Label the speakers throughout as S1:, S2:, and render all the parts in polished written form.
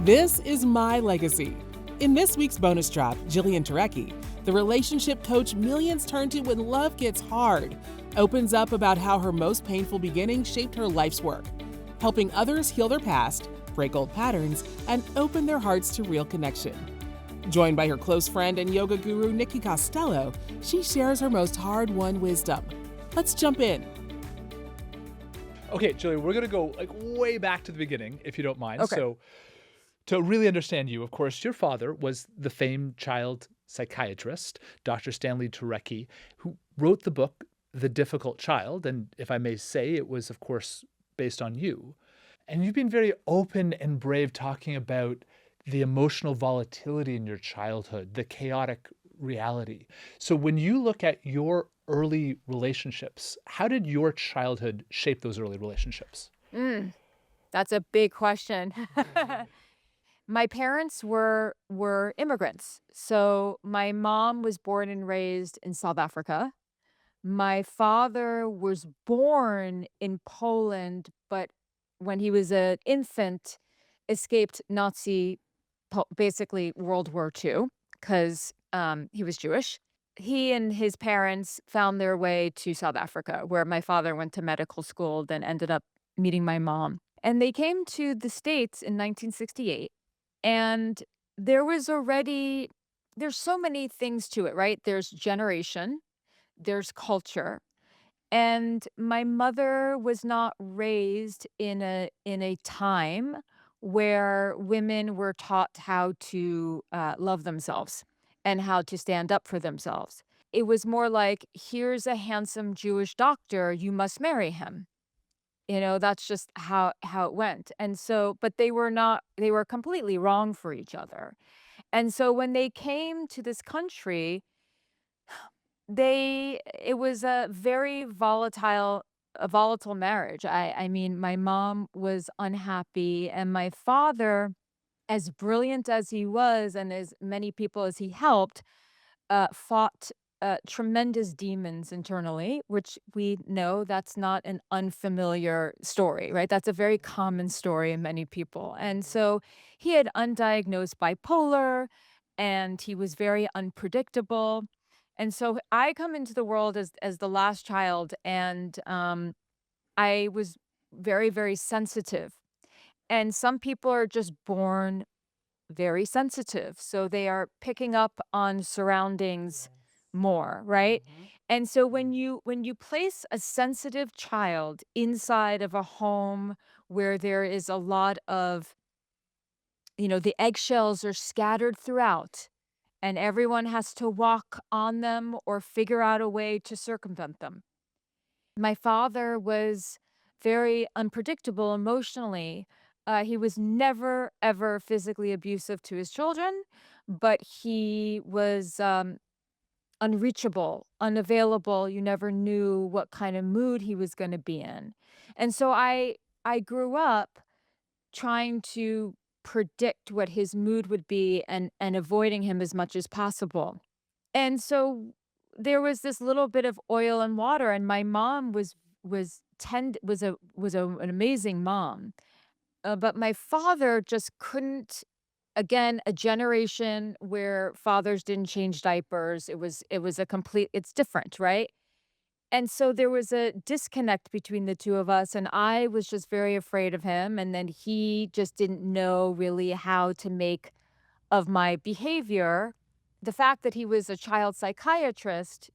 S1: This is My Legacy. In this week's bonus drop, Jillian Turecki, the relationship coach millions turn to when love gets hard, opens up about how her most painful beginning shaped her life's work, helping others heal their past, break old patterns, and open their hearts to real connection. Joined by her close friend and yoga guru, Nikki Costello, she shares her most hard-won wisdom. Let's jump in.
S2: Okay, Jillian, we're going to go way back to the beginning, if you don't mind.
S3: Okay.
S2: So to really understand you, of course, your father was the famed child psychiatrist, Dr. Stanley Turecki, who wrote the book, The Difficult Child. And if I may say, it was, of course, based on you. And you've been very open and brave talking about the emotional volatility in your childhood, the chaotic reality. So when you look at your early relationships, how did your childhood shape those early relationships?
S3: That's a big question. My parents were immigrants. So my mom was born and raised in South Africa. My father was born in Poland, but when he was an infant, escaped basically World War II, because he was Jewish. He and his parents found their way to South Africa, where my father went to medical school, then ended up meeting my mom. And they came to the States in 1968. And there's so many things to it, right? There's generation, there's culture. And my mother was not raised in a time where women were taught how to love themselves and how to stand up for themselves. It was more like, here's a handsome Jewish doctor, you must marry him. That's just how it went. And so, but they were completely wrong for each other. And so when they came to this country, it was a volatile marriage. I mean, my mom was unhappy, and my father, as brilliant as he was and as many people as he helped, fought tremendous demons internally, which we know that's not an unfamiliar story, right? That's a very common story in many people. And so he had undiagnosed bipolar, and he was very unpredictable. And so I come into the world as the last child, and I was very, very sensitive. And some people are just born very sensitive, so they are picking up on surroundings more, right? And so when you place a sensitive child inside of a home where there is a lot of, the eggshells are scattered throughout, and everyone has to walk on them or figure out a way to circumvent them. My father was very unpredictable emotionally. He was never, ever physically abusive to his children, but he was unreachable, unavailable. You never knew what kind of mood he was going to be in. And so I grew up trying to predict what his mood would be, and avoiding him as much as possible. And so there was this little bit of oil and water, and my mom was an amazing mom. But my father just couldn't. Again, a generation where fathers didn't change diapers. It was it's different, right? And so there was a disconnect between the two of us, and I was just very afraid of him, and then he just didn't know really how to make of my behavior. The fact that he was a child psychiatrist,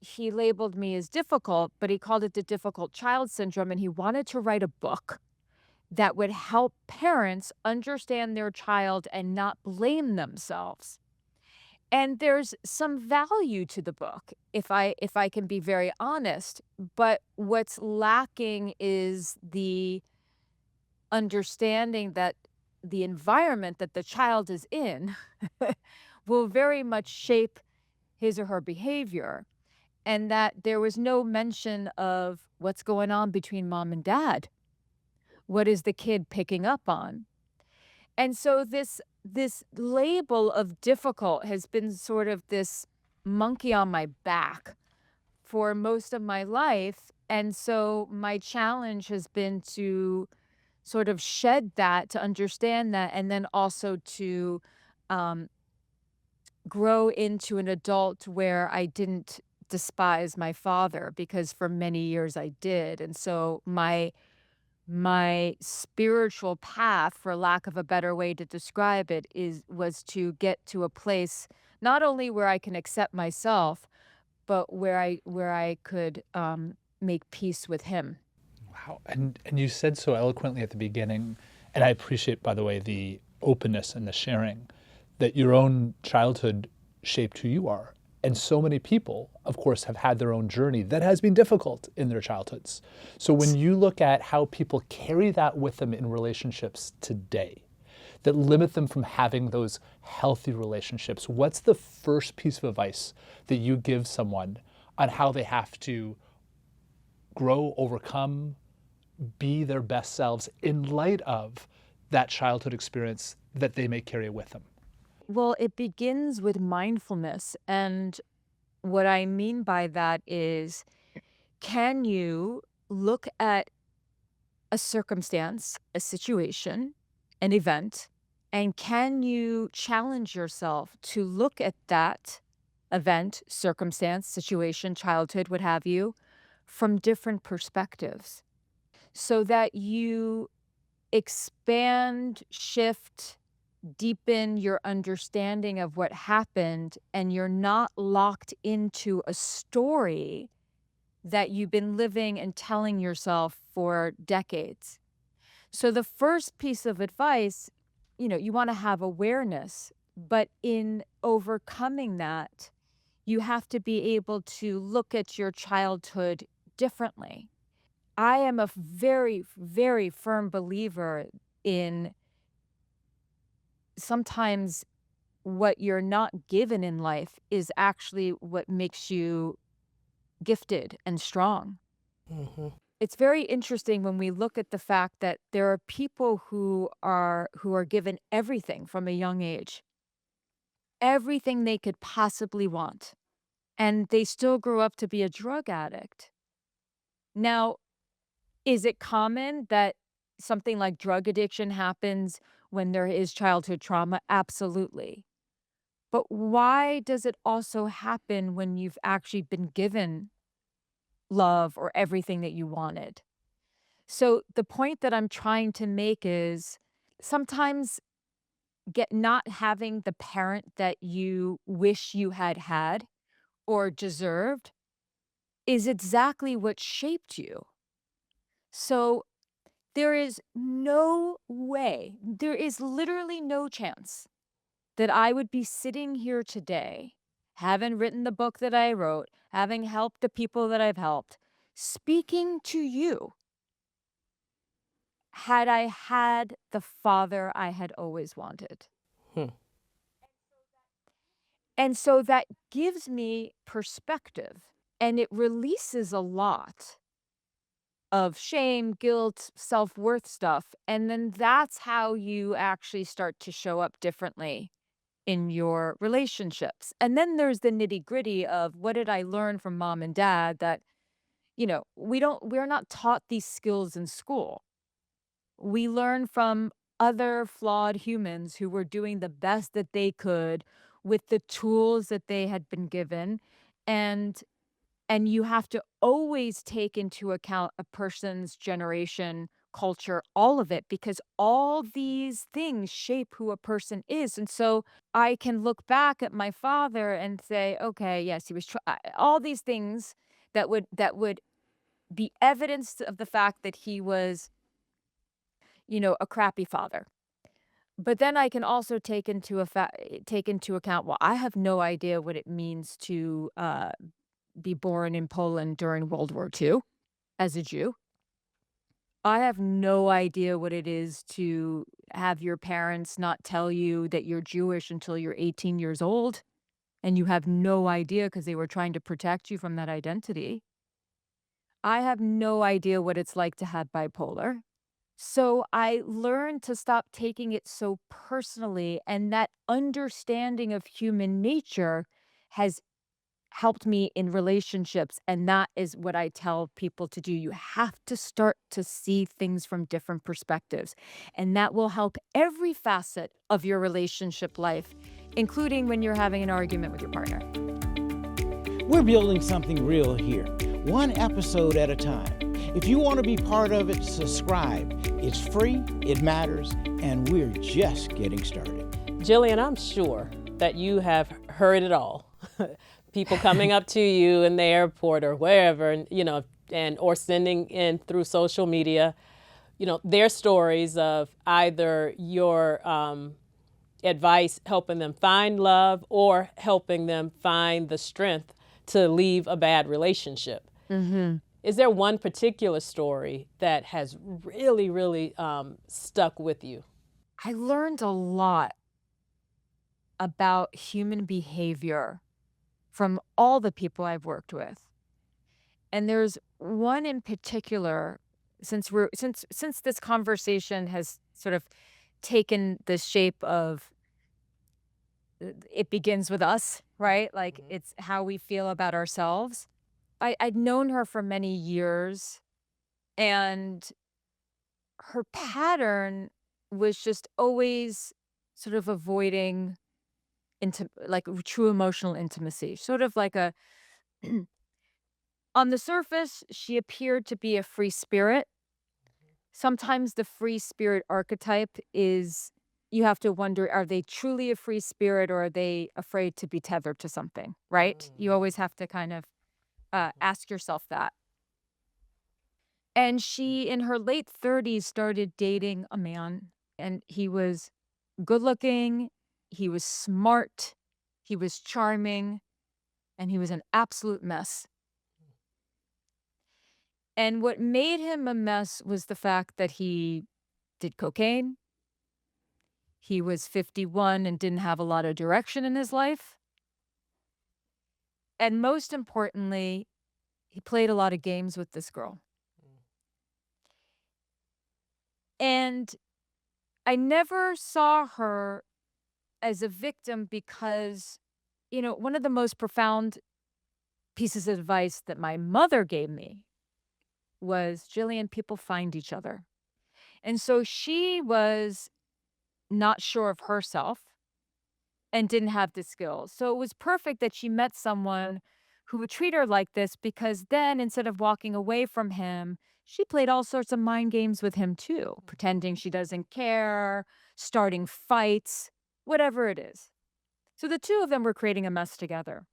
S3: he labeled me as difficult, but he called it the difficult child syndrome, and he wanted to write a book that would help parents understand their child and not blame themselves. And there's some value to the book, if I can be very honest, but what's lacking is the understanding that the environment that the child is in will very much shape his or her behavior, and that there was no mention of what's going on between mom and dad. What is the kid picking up on? And so this label of difficult has been sort of this monkey on my back for most of my life. And so my challenge has been to sort of shed that, to understand that, and then also to um, grow into an adult where I didn't despise my father, because for many years I did. And so my spiritual path, for lack of a better way to describe it, is was to get to a place not only where I can accept myself, but where I could make peace with him.
S2: Wow. And you said so eloquently at the beginning, and I appreciate, by the way, the openness and the sharing, that your own childhood shaped who you are. And so many people, of course, have had their own journey that has been difficult in their childhoods. So when you look at how people carry that with them in relationships today, that limit them from having those healthy relationships, what's the first piece of advice that you give someone on how they have to grow, overcome, be their best selves in light of that childhood experience that they may carry with them?
S3: Well, it begins with mindfulness. And what I mean by that is, can you look at a circumstance, a situation, an event, and can you challenge yourself to look at that event, circumstance, situation, childhood, what have you, from different perspectives, so that you expand, shift, deepen your understanding of what happened, and you're not locked into a story that you've been living and telling yourself for decades. So the first piece of advice, you want to have awareness, but in overcoming that, you have to be able to look at your childhood differently. I am a very, very firm believer in, sometimes what you're not given in life is actually what makes you gifted and strong.
S4: Hmm.
S3: It's very interesting when we look at the fact that there are people who are given everything from a young age, everything they could possibly want, and they still grew up to be a drug addict. Now, is it common that something like drug addiction happens when there is childhood trauma? Absolutely. But why does it also happen when you've actually been given love or everything that you wanted? So the point that I'm trying to make is, sometimes get not having the parent that you wish you had had or deserved is exactly what shaped you. So there is no way, there is literally no chance that I would be sitting here today, having written the book that I wrote, having helped the people that I've helped, speaking to you, had I had the father I had always wanted.
S4: Hmm.
S3: And so that gives me perspective, and it releases a lot of shame, guilt, self worth stuff. And then that's how you actually start to show up differently in your relationships. And then there's the nitty gritty of, what did I learn from mom and dad that, we're not taught these skills in school. We learn from other flawed humans who were doing the best that they could with the tools that they had been given. And and you have to always take into account a person's generation, culture, all of it, because all these things shape who a person is. And so I can look back at my father and say, okay, yes, he was all these things that would be evidence of the fact that he was, a crappy father. But then I can also take into account, well, I have no idea what it means to be born in Poland during World War II as a Jew. I have no idea what it is to have your parents not tell you that you're Jewish until you're 18 years old, and you have no idea because they were trying to protect you from that identity. I have no idea what it's like to have bipolar. So I learned to stop taking it so personally, and that understanding of human nature has helped me in relationships. And that is what I tell people to do. You have to start to see things from different perspectives. And that will help every facet of your relationship life, including when you're having an argument with your partner.
S4: We're building something real here, one episode at a time. If you want to be part of it, subscribe. It's free, it matters, and we're just getting started.
S5: Jillian, I'm sure that you have heard it all. People coming up to you in the airport or wherever, and or sending in through social media, their stories of either your advice helping them find love or helping them find the strength to leave a bad relationship.
S3: Mm-hmm.
S5: Is there one particular story that has really, really stuck with you?
S3: I learned a lot about human behavior from all the people I've worked with. And there's one in particular, since this conversation has sort of taken the shape of it begins with us, right? Like it's how we feel about ourselves. I'd known her for many years, and her pattern was just always sort of avoiding like true emotional intimacy. Sort of like a on the surface, she appeared to be a free spirit. Sometimes the free spirit archetype is, you have to wonder, are they truly a free spirit or are they afraid to be tethered to something, right? You always have to kind of ask yourself that. And she, in her late 30s, started dating a man, and he was good looking, he was smart, he was charming, and he was an absolute mess. And what made him a mess was the fact that he did cocaine. He was 51 and didn't have a lot of direction in his life. And most importantly, he played a lot of games with this girl. And I never saw her as a victim because, one of the most profound pieces of advice that my mother gave me was, Jillian, people find each other. And so she was not sure of herself and didn't have the skills. So it was perfect that she met someone who would treat her like this, because then instead of walking away from him, she played all sorts of mind games with him too, pretending she doesn't care, starting fights, whatever it is. So the two of them were creating a mess together.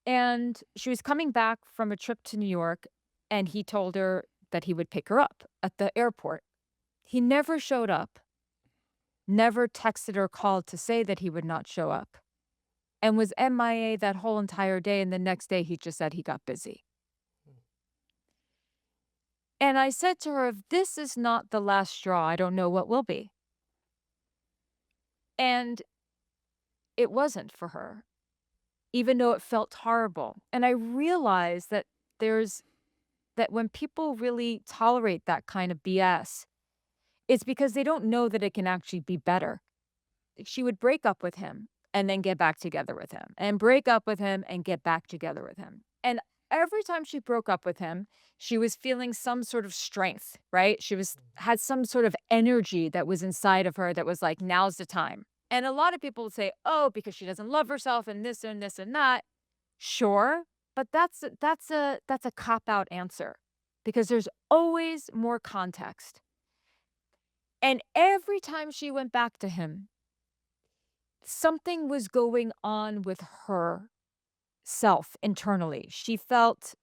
S3: And she was coming back from a trip to New York, and he told her that he would pick her up at the airport. He never showed up, never texted or called to say that he would not show up, and was MIA that whole entire day. And the next day he just said he got busy. And I said to her, if this is not the last straw, I don't know what will be. And it wasn't for her, even though it felt horrible. And I realized that when people really tolerate that kind of BS, it's because they don't know that it can actually be better. She would break up with him and then get back together with him, and break up with him and get back together with him. And every time she broke up with him, she was feeling some sort of strength, right? She had some sort of energy that was inside of her that was like, now's the time. And a lot of people would say, oh, because she doesn't love herself and this and this and that. Sure, but that's a cop-out answer, because there's always more context. And every time she went back to him, something was going on with her self internally. She felt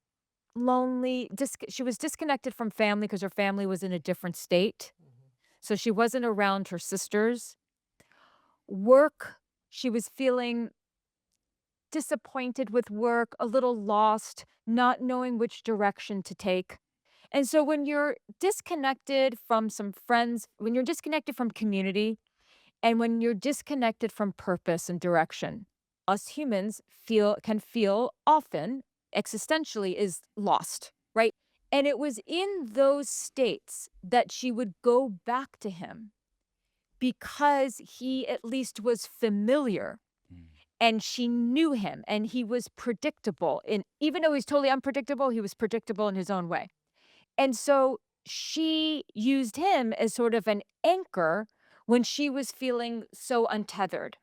S3: lonely. She was disconnected from family because her family was in a different state. So she wasn't around her sisters. Work, she was feeling disappointed with work, a little lost, not knowing which direction to take. And so when you're disconnected from some friends, when you're disconnected from community, and when you're disconnected from purpose and direction, us humans can feel often existentially is lost, right? And it was in those states that she would go back to him because he at least was familiar. and she knew him, and he was predictable. And even though he's totally unpredictable, he was predictable in his own way. And so she used him as sort of an anchor when she was feeling so untethered.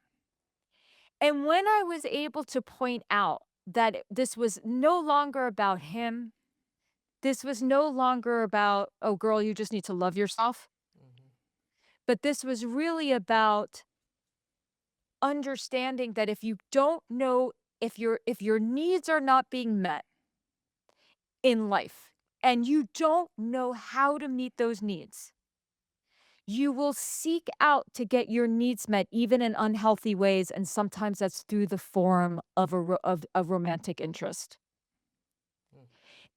S3: And when I was able to point out that this was no longer about him, this was no longer about, oh, girl, you just need to love yourself, but this was really about understanding that if you don't know, if your needs are not being met in life and you don't know how to meet those needs, you will seek out to get your needs met even in unhealthy ways, and sometimes that's through the form of a romantic interest.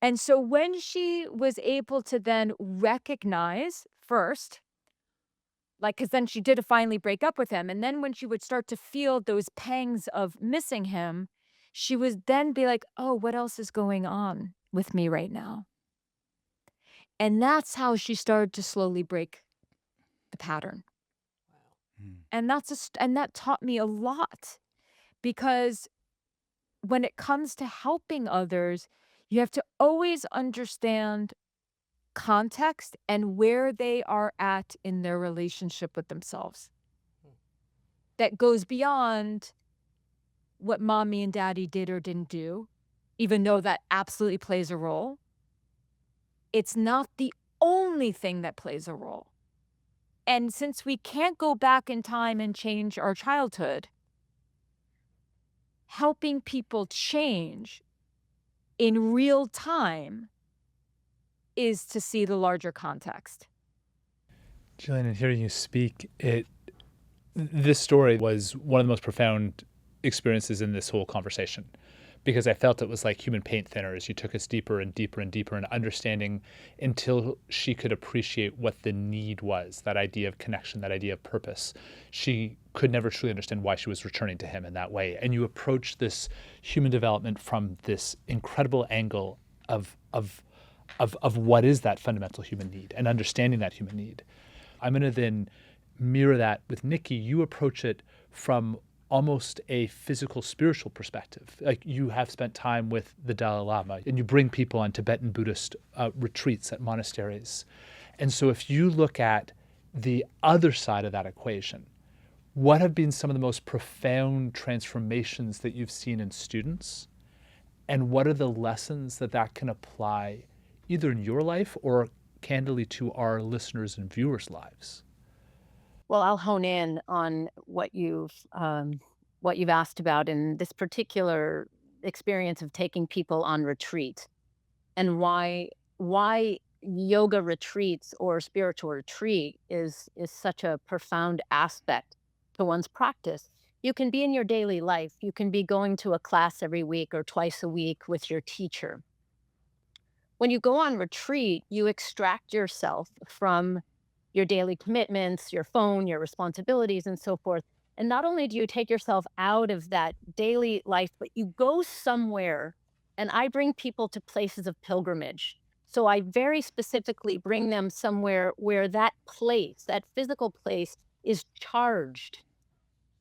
S3: And so when she was able to then recognize first, like, because then she did finally break up with him, and then when she would start to feel those pangs of missing him, she would then be like, oh, what else is going on with me right now? And that's how she started to slowly break the pattern.
S4: Mm.
S3: And and that taught me a lot, because when it comes to helping others, you have to always understand context and where they are at in their relationship with themselves. That goes beyond what mommy and daddy did or didn't do, even though that absolutely plays a role. It's not the only thing that plays a role. And since we can't go back in time and change our childhood, helping people change in real time is to see the larger context.
S2: Jillian, in hearing you speak, this story was one of the most profound experiences in this whole conversation, because I felt it was like human paint thinner as you took us deeper and deeper and deeper in understanding until she could appreciate what the need was, that idea of connection, that idea of purpose. She could never truly understand why she was returning to him in that way. And you approach this human development from this incredible angle of what is that fundamental human need and understanding that human need. I'm going to then mirror that with Nikki. You approach it from almost a physical, spiritual perspective. Like, you have spent time with the Dalai Lama, and you bring people on Tibetan Buddhist retreats at monasteries. And so if you look at the other side of that equation, what have been some of the most profound transformations that you've seen in students? And what are the lessons that can apply either in your life or candidly to our listeners' and viewers' lives?
S6: Well, I'll hone in on what you've asked about in this particular experience of taking people on retreat, and why yoga retreats or spiritual retreat is such a profound aspect to one's practice. You can be in your daily life. You can be going to a class every week or twice a week with your teacher. When you go on retreat, you extract yourself from your daily commitments, your phone, your responsibilities, and so forth. And not only do you take yourself out of that daily life, but you go somewhere. And I bring people to places of pilgrimage. So I very specifically bring them somewhere where that place, that physical place, is charged.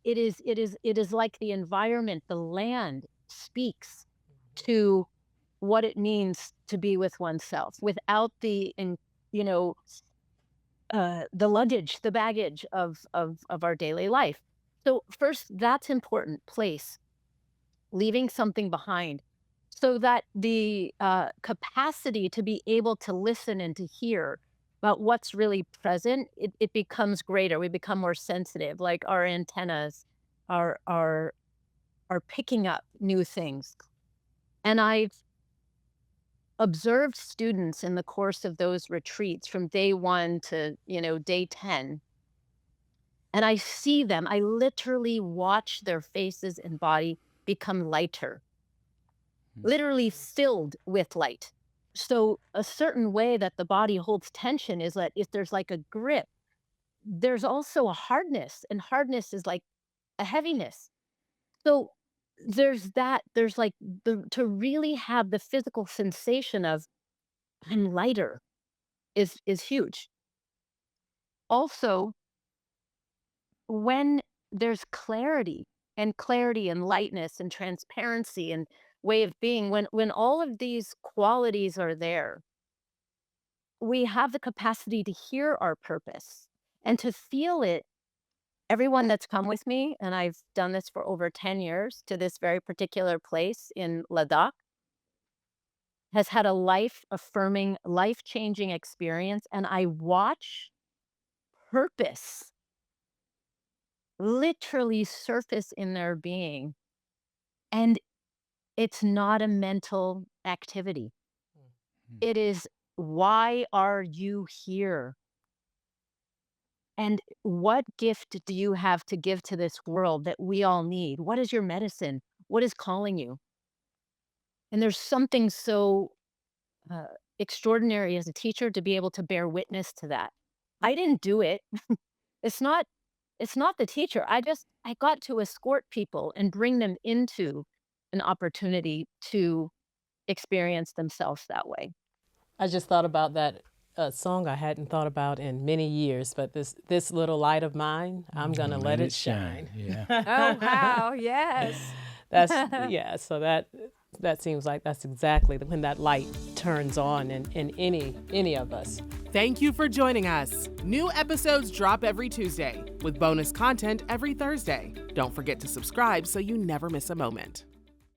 S6: It is like the environment, the land speaks to what it means to be with oneself without you know, the luggage, the baggage of our daily life. So first, that's important. Place, leaving something behind, so that the capacity to be able to listen and to hear about what's really present, it becomes greater. We become more sensitive, like our antennas are picking up new things. And I've observed students in the course of those retreats from day 1 to, day 10. And I see them, I literally watch their faces and body become lighter, literally filled with light. So a certain way that the body holds tension is that if there's like a grip, there's also a hardness, and hardness is like a heaviness. So there's like to really have the physical sensation of I'm lighter is huge. Also, when there's clarity, and clarity and lightness and transparency and way of being, when all of these qualities are there, we have the capacity to hear our purpose and to feel it. Everyone that's come with me, and I've done this for over 10 years to this very particular place in Ladakh, has had a life affirming, life changing experience. And I watch purpose literally surface in their being. And it's not a mental activity. It is, why are you here? And what gift do you have to give to this world that we all need? What is your medicine? What is calling you? And there's something so uh, extraordinary as a teacher to be able to bear witness to that. I didn't do it. It's not the teacher. I got to escort people and bring them into an opportunity to experience themselves that way.
S5: I just thought about that song I hadn't thought about in many years, but this little light of mine, I'm gonna let it shine.
S4: Yeah.
S3: Oh, wow. Yes.
S5: That's yeah. So that seems like that's exactly when that light turns on in any of us.
S1: Thank you for joining us. New episodes drop every Tuesday with bonus content every Thursday. Don't forget to subscribe so you never miss a moment.